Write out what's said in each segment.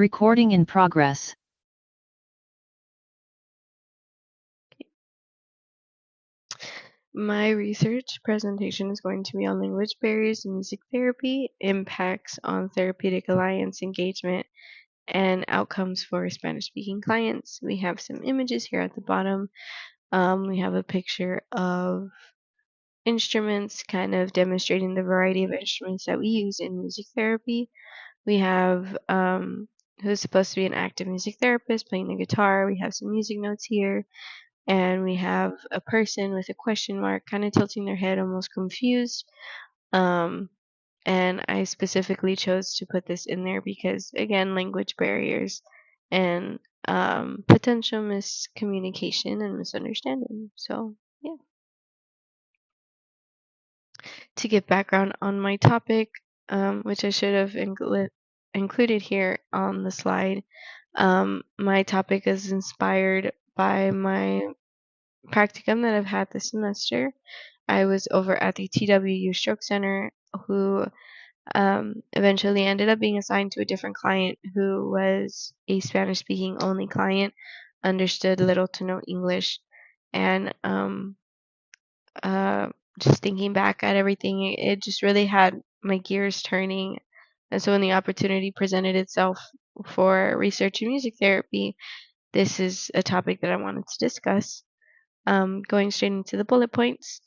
Recording in progress. My research presentation is going to be on language barriers in music therapy, impacts on therapeutic alliance engagement, and outcomes for Spanish-speaking clients. We have some images here at the bottom. We have a picture of instruments, kind of demonstrating the variety of instruments that we use in music therapy. We have who's supposed to be an active music therapist playing the guitar. We have some music notes here. And we have a person with a question mark kind of tilting their head, almost confused. Um, and I specifically chose to put this in there because, again, language barriers and potential miscommunication and misunderstanding. So, yeah. To give background on my topic, which I should have included here on the slide, my topic is inspired by my practicum that I've had this semester. I was over at the TWU Stroke Center, who eventually ended up being assigned to a different client who was a Spanish speaking only client, understood little to no English, and uh, just thinking back at everything, it just really had my gears turning. And so when the opportunity presented itself for research in music therapy, this is a topic that I wanted to discuss. Going straight into the bullet points.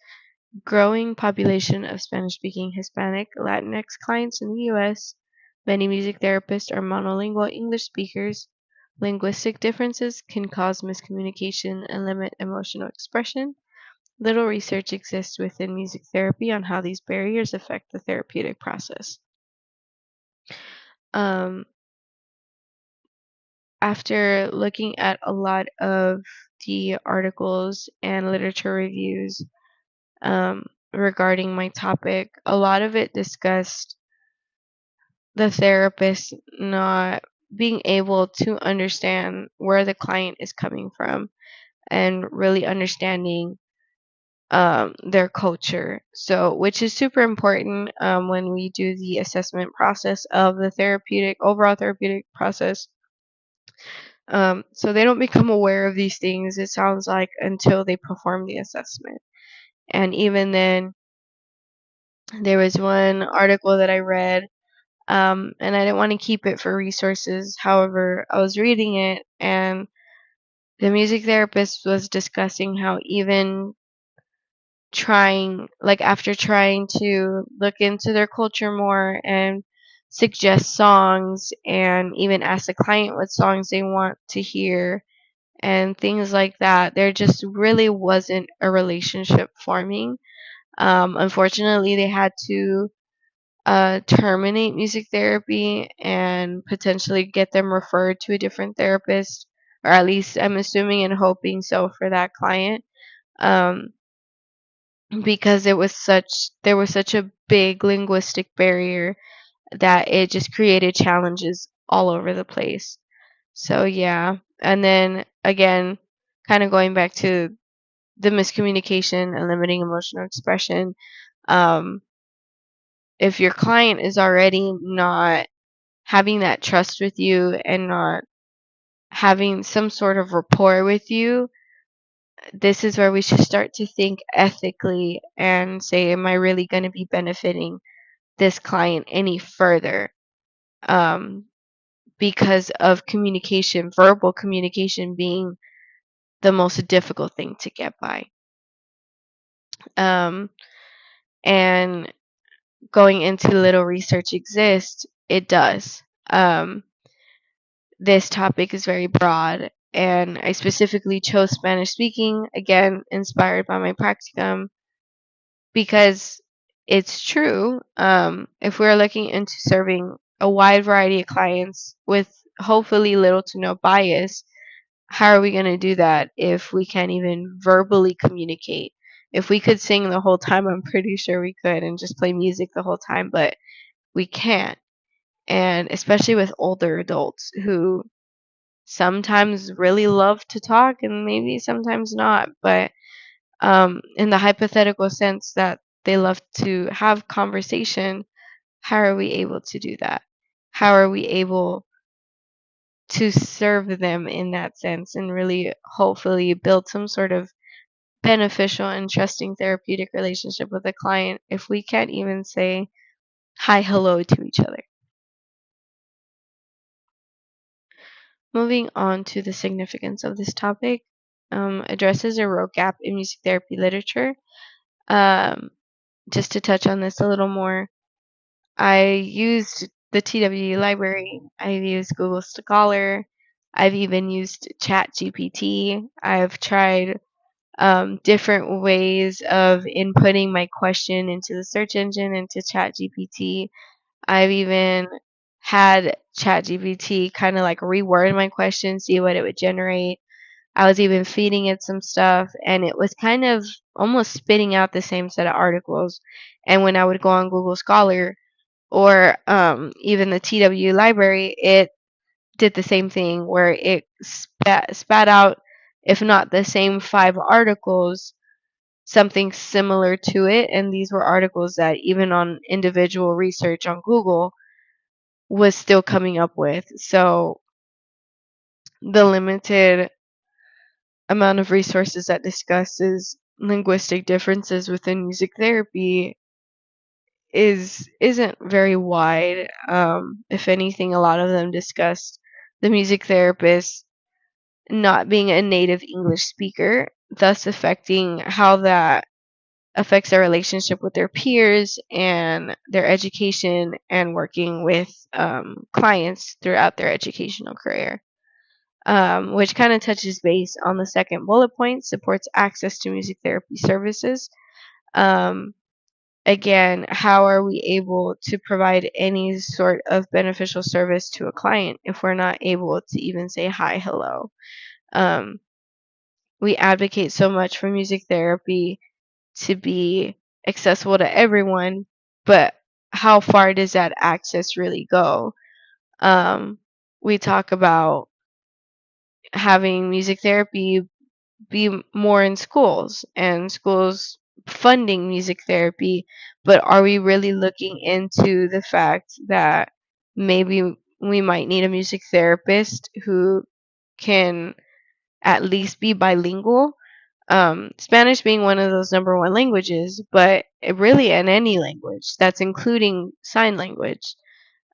Growing population of Spanish-speaking Hispanic Latinx clients in the U.S. Many music therapists are monolingual English speakers. Linguistic differences can cause miscommunication and limit emotional expression. Little research exists within music therapy on how these barriers affect the therapeutic process. After looking at a lot of the articles and literature reviews regarding my topic, a lot of it discussed the therapist not being able to understand where the client is coming from and really understanding their culture. So, which is super important when we do the assessment process of the overall therapeutic process. So they don't become aware of these things, it sounds like, until they perform the assessment. And even then, there was one article that I read, and I didn't want to keep it for resources. However, I was reading it, and the music therapist was discussing how even after trying to look into their culture more and suggest songs and even ask the client what songs they want to hear and things like that, there just really wasn't a relationship forming. Unfortunately, they had to terminate music therapy and potentially get them referred to a different therapist, or at least I'm assuming and hoping so for that client, um, because there was such a big linguistic barrier that it just created challenges all over the place. So yeah, and then again, kind of going back to the miscommunication and limiting emotional expression. Um, if your client is already not having that trust with you and not having some sort of rapport with you, this is where we should start to think ethically and say, am I really going to be benefiting this client any further? Um, because of communication, verbal communication being the most difficult thing to get by. Um, and going into little research exists, it does. This topic is very broad, and I specifically chose Spanish speaking, again, inspired by my practicum, because it's true. If we're looking into serving a wide variety of clients with hopefully little to no bias, how are we going to do that if we can't even verbally communicate? If we could sing the whole time, I'm pretty sure we could, and just play music the whole time, but we can't. And especially with older adults who sometimes really love to talk and maybe sometimes not, but in the hypothetical sense that they love to have conversation, how are we able to do that? How are we able to serve them in that sense and really hopefully build some sort of beneficial and trusting therapeutic relationship with a client if we can't even say hi, hello to each other. Moving on to the significance of this topic, addresses a role gap in music therapy literature. Um, just to touch on this a little more, I used the TWU library. I've used Google Scholar. I've even used ChatGPT. I've tried different ways of inputting my question into the search engine, into ChatGPT. I've even had ChatGPT kind of like reword my question, see what it would generate. I was even feeding it some stuff, and it was kind of almost spitting out the same set of articles. And when I would go on Google Scholar or even the TWU library, it did the same thing where it spat out, if not the same 5 articles, something similar to it. And these were articles that even on individual research on Google was still coming up with. So the limited amount of resources that discusses linguistic differences within music therapy isn't very wide. If anything, a lot of them discuss the music therapist not being a native English speaker, thus affecting how that affects their relationship with their peers and their education and working with clients throughout their educational career. Which kind of touches base on the second bullet point, supports access to music therapy services. Um, Again, how are we able to provide any sort of beneficial service to a client if we're not able to even say hi, hello? Um, we advocate so much for music therapy to be accessible to everyone, but how far does that access really go? We talk about having music therapy be more in schools and schools funding music therapy, but are we really looking into the fact that maybe we might need a music therapist who can at least be bilingual? Spanish being one of those number one languages, but really in any language, that's including sign language.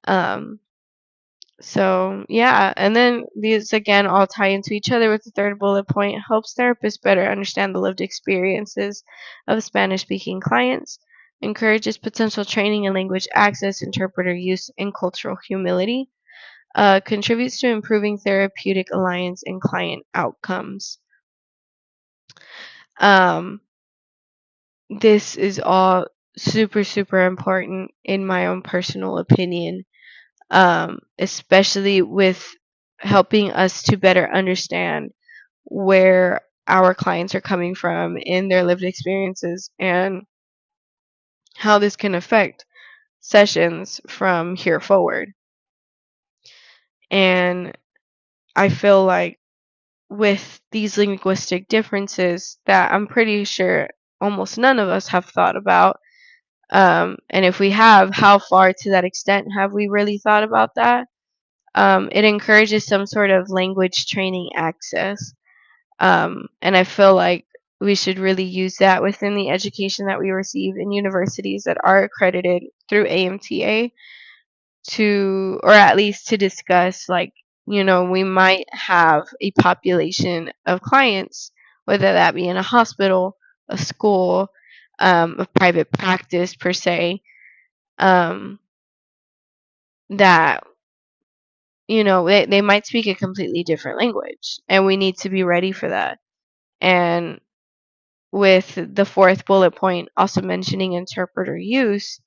Um, so yeah, and then these again all tie into each other with the third bullet point, helps therapists better understand the lived experiences of Spanish speaking clients, encourages potential training in language access, interpreter use, and cultural humility, contributes to improving therapeutic alliance and client outcomes. Um, this is all super, super important in my own personal opinion, especially with helping us to better understand where our clients are coming from in their lived experiences and how this can affect sessions from here forward. And I feel like with these linguistic differences that I'm pretty sure almost none of us have thought about. And if we have, how far to that extent have we really thought about that? It encourages some sort of language training access. And I feel like we should really use that within the education that we receive in universities that are accredited through AMTA to, or at least to discuss, like, we might have a population of clients, whether that be in a hospital, a school, a private practice per se, um, that they might speak a completely different language, and we need to be ready for that. And with the fourth bullet point also mentioning interpreter use,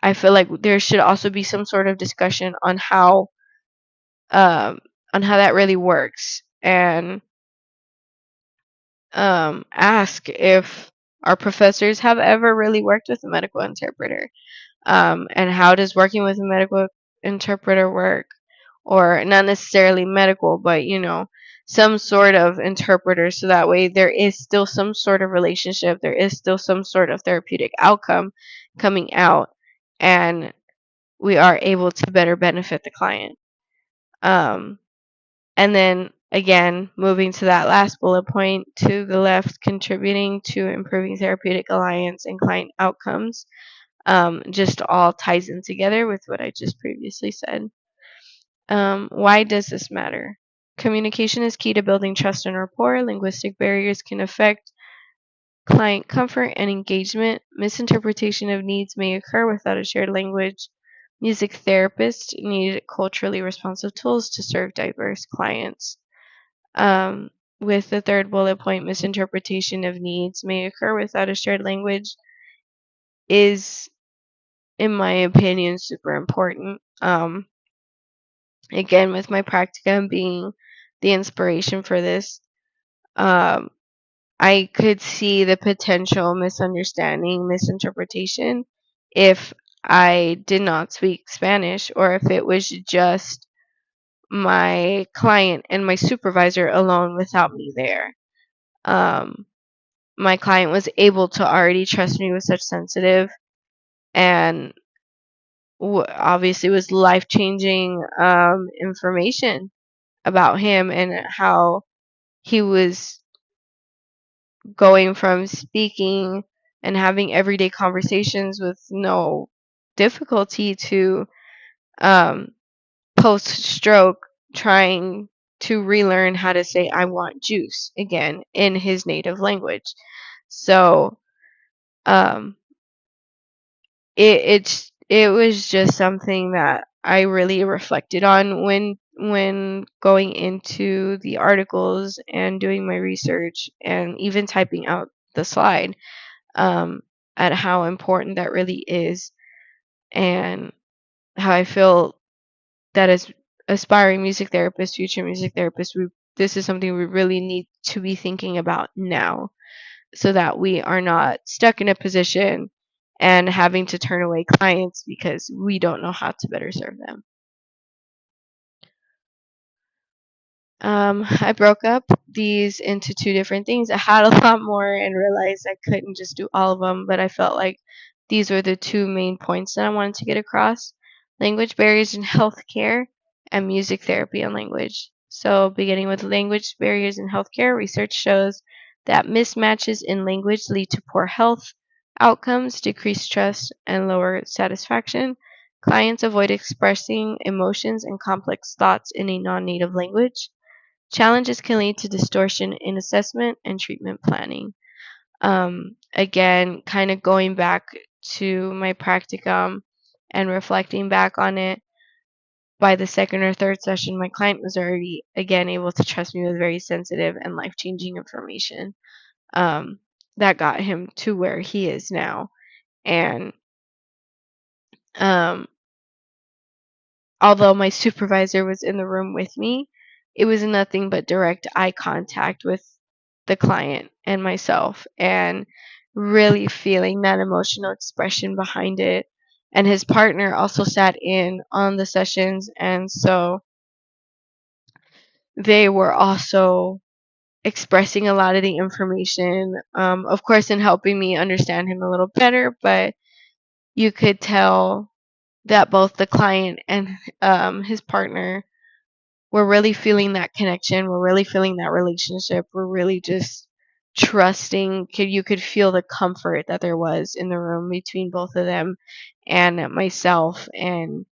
I feel like there should also be some sort of discussion um, on how that really works, and ask if our professors have ever really worked with a medical interpreter. And how does working with a medical interpreter work? Or not necessarily medical, but some sort of interpreter, so that way there is still some sort of relationship, there is still some sort of therapeutic outcome coming out, and we are able to better benefit the client. Um, And then again, moving to that last bullet point to the left, contributing to improving therapeutic alliance and client outcomes, just all ties in together with what I just previously said. Why does this matter? Communication is key to building trust and rapport. Linguistic barriers can affect client comfort and engagement. Misinterpretation of needs may occur without a shared language. Music therapists need culturally responsive tools to serve diverse clients. With the third bullet point, misinterpretation of needs may occur without a shared language is, in my opinion, super important. Again, with my practicum being the inspiration for this, I could see the potential misunderstanding, misinterpretation if I did not speak Spanish or if it was just my client and my supervisor alone without me there. My client was able to already trust me with such sensitive and obviously was life-changing information about him and how he was going from speaking and having everyday conversations with no difficulty to post stroke trying to relearn how to say I want juice again in his native language. So um, it was just something that I really reflected on when going into the articles and doing my research and even typing out the slide, um, at how important that really is and how I feel that as aspiring music therapists, future music therapists, this is something we really need to be thinking about now so that we are not stuck in a position and having to turn away clients because we don't know how to better serve them. I broke up these into two different things. I had a lot more and realized I couldn't just do all of them, but I felt like these were the two main points that I wanted to get across: language barriers in healthcare and music therapy and language. So, beginning with language barriers in healthcare, research shows that mismatches in language lead to poor health outcomes, decreased trust, and lower satisfaction. Clients avoid expressing emotions and complex thoughts in a non native language. Challenges can lead to distortion in assessment and treatment planning. Again, kind of going back to my practicum and reflecting back on it, by the second or third session, my client was already, again, able to trust me with very sensitive and life changing information, that got him to where he is now. And um, although my supervisor was in the room with me, it was nothing but direct eye contact with the client and myself, and really feeling that emotional expression behind it. And his partner also sat in on the sessions, and so they were also expressing a lot of the information, of course, in helping me understand him a little better, but you could tell that both the client and his partner we're really feeling that connection. We're really feeling that relationship. We're really just trusting. You could feel the comfort that there was in the room between both of them and myself, and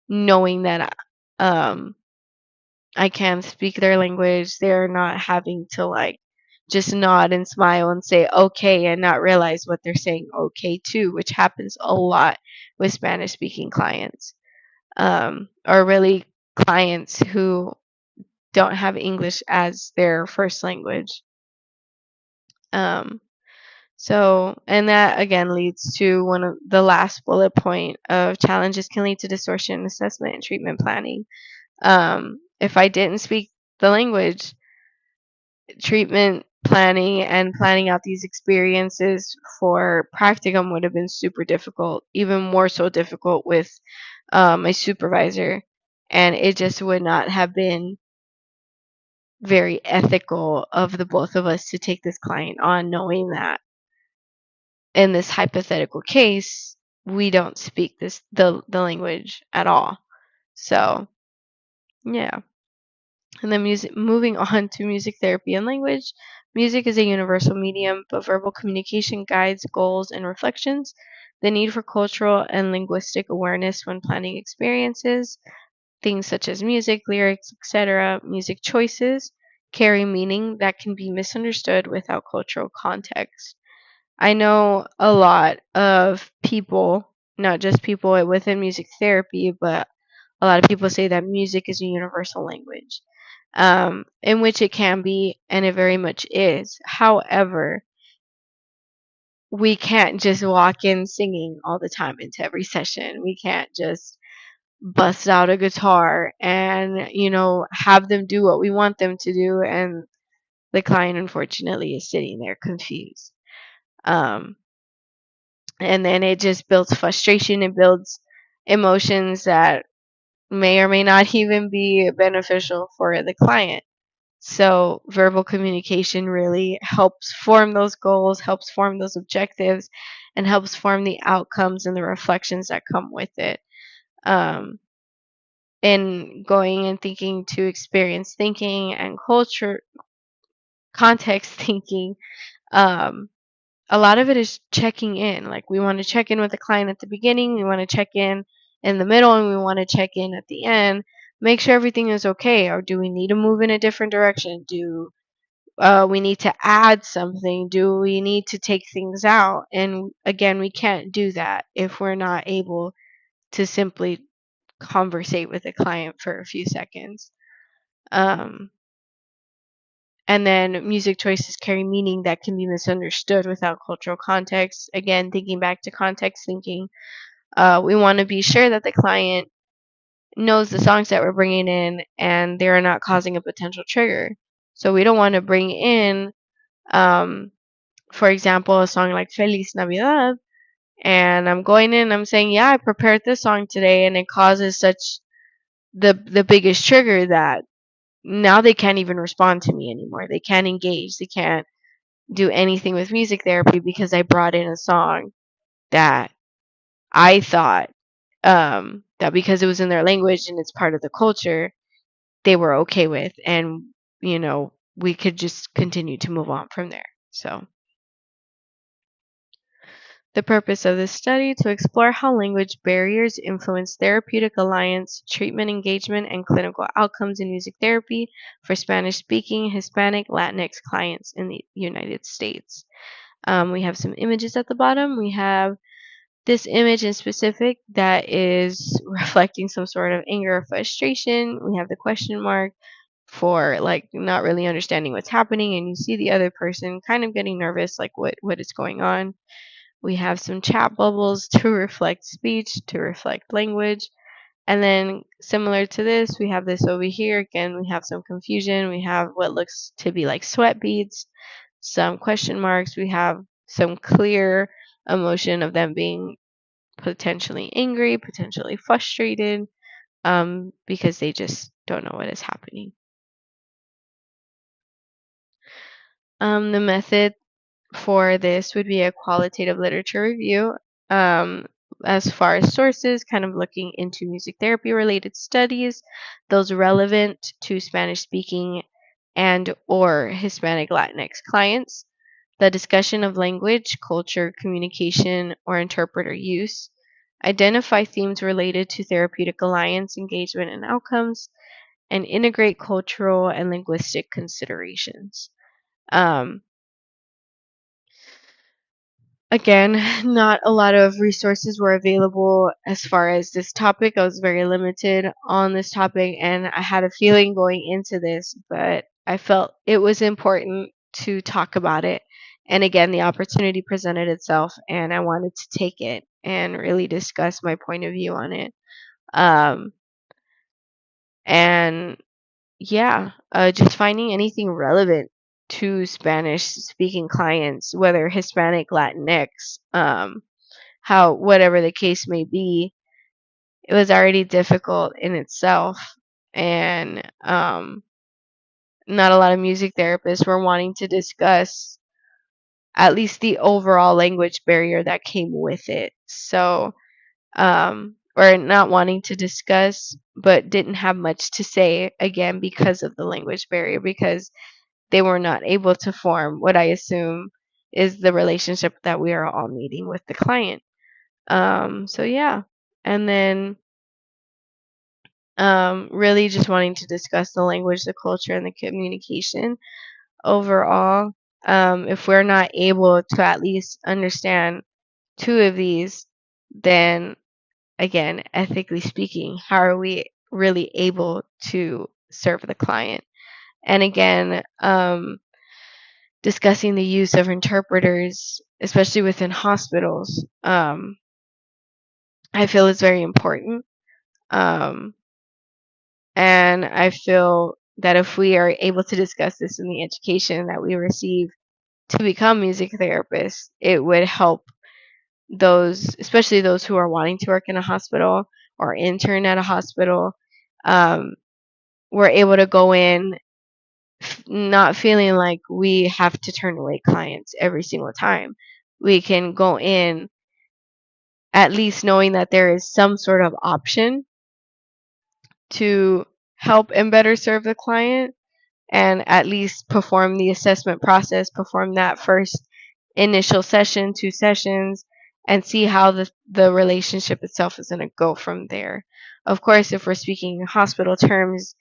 knowing that I can speak their language. They're not having to like just nod and smile and say okay and not realize what they're saying okay to, which happens a lot with Spanish speaking clients, or really clients who don't have English as their first language. Um, and that again leads to one of the last bullet point of challenges can lead to distortion in assessment and treatment planning. If I didn't speak the language, treatment planning and planning out these experiences for practicum would have been super difficult, even more so difficult with my supervisor. And it just would not have been very ethical of the both of us to take this client on, knowing that in this hypothetical case we don't speak the language at all. So yeah. And then moving on to music therapy and language. Music is a universal medium, but verbal communication guides goals and reflections. The need for cultural and linguistic awareness when planning experiences, things such as music, lyrics, etc., music choices, carry meaning that can be misunderstood without cultural context. I know a lot of people, not just people within music therapy, but a lot of people say that music is a universal language, in which it can be, and it very much is. However, we can't just walk in singing all the time into every session. We can't just bust out a guitar and, have them do what we want them to do, and the client, unfortunately, is sitting there confused. Um, and then it just builds frustration. It builds emotions that may or may not even be beneficial for the client. So verbal communication really helps form those goals, helps form those objectives, and helps form the outcomes and the reflections that come with it. Um, and going and thinking to experience thinking and culture context thinking, um, a lot of it is checking in. Like, we want to check in with the client at the beginning, we want to check in the middle, and we want to check in at the end. Make sure everything is okay, or do we need to move in a different direction? Do we need to add something? Do we need to take things out? And again, we can't do that if we're not able to simply conversate with the client for a few seconds. Um, and then music choices carry meaning that can be misunderstood without cultural context. Again, thinking back to context thinking, we want to be sure that the client knows the songs that we're bringing in and they're not causing a potential trigger. So we don't want to bring in, um, for example, a song like Feliz Navidad, and I'm going in, I'm saying, yeah, I prepared this song today, and it causes such the biggest trigger that now they can't even respond to me anymore. They can't engage. They can't do anything with music therapy because I brought in a song that I thought, that because it was in their language and it's part of the culture, they were okay with, and we could just continue to move on from there. So the purpose of this study to explore how language barriers influence therapeutic alliance, treatment engagement, and clinical outcomes in music therapy for Spanish-speaking Hispanic Latinx clients in the United States. We have some images at the bottom. We have this image in specific that is reflecting some sort of anger or frustration. We have the question mark for like not really understanding what's happening, and you see the other person kind of getting nervous, like what is going on. We have some chat bubbles to reflect speech, to reflect language. And then similar to this, we have this over here. Again, we have some confusion. We have what looks to be like sweat beads, some question marks. We have some clear emotion of them being potentially angry, potentially frustrated, because they just don't know what is happening. The method for this would be a qualitative literature review, as far as sources, kind of looking into music therapy related studies, those relevant to Spanish speaking and or Hispanic Latinx clients, the discussion of language, culture, communication, or interpreter use, identify themes related to therapeutic alliance, engagement, and outcomes, and integrate cultural and linguistic considerations. Um, Again, not a lot of resources were available as far as this topic. I was very limited on this topic, and I had a feeling going into this, but I felt it was important to talk about it. And again, the opportunity presented itself, and I wanted to take it and really discuss my point of view on it. Um, and yeah, just finding anything relevant to Spanish speaking clients, whether Hispanic, Latinx, how whatever the case may be, it was already difficult in itself. And not a lot of music therapists were wanting to discuss at least the overall language barrier that came with it. So or not wanting to discuss, but didn't have much to say, again, because of the language barrier, because they were not able to form what I assume is the relationship that we are all needing with the client. So yeah. And then really just wanting to discuss the language, the culture, and the communication overall. If we're not able to at least understand two of these, then again, ethically speaking, how are we really able to serve the client? And again, discussing the use of interpreters, especially within hospitals, I feel is very important. Um, and I feel that if we are able to discuss this in the education that we receive to become music therapists, it would help those, especially those who are wanting to work in a hospital or intern at a hospital. Um, we're able to go in not feeling like we have to turn away clients every single time. We can go in at least knowing that there is some sort of option to help and better serve the client, and at least perform the assessment process, perform that first initial session, 2 sessions, and see how the relationship itself is going to go from there. Of course, if we're speaking in hospital terms,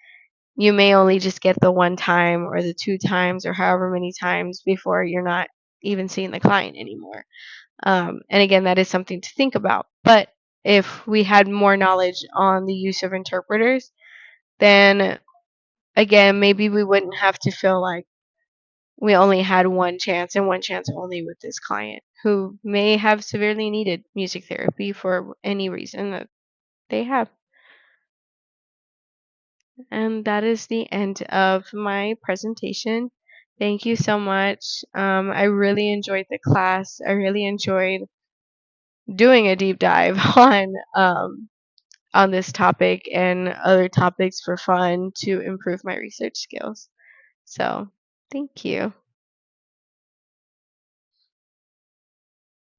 you may only just get the 1 time or the 2 times or however many times before you're not even seeing the client anymore. And again, that is something to think about. But if we had more knowledge on the use of interpreters, then again, maybe we wouldn't have to feel like we only had one chance and one chance only with this client who may have severely needed music therapy for any reason that they have. And that is the end of my presentation. Thank you so much. I really enjoyed the class. I really enjoyed doing a deep dive on this topic and other topics for fun to improve my research skills. So, thank you.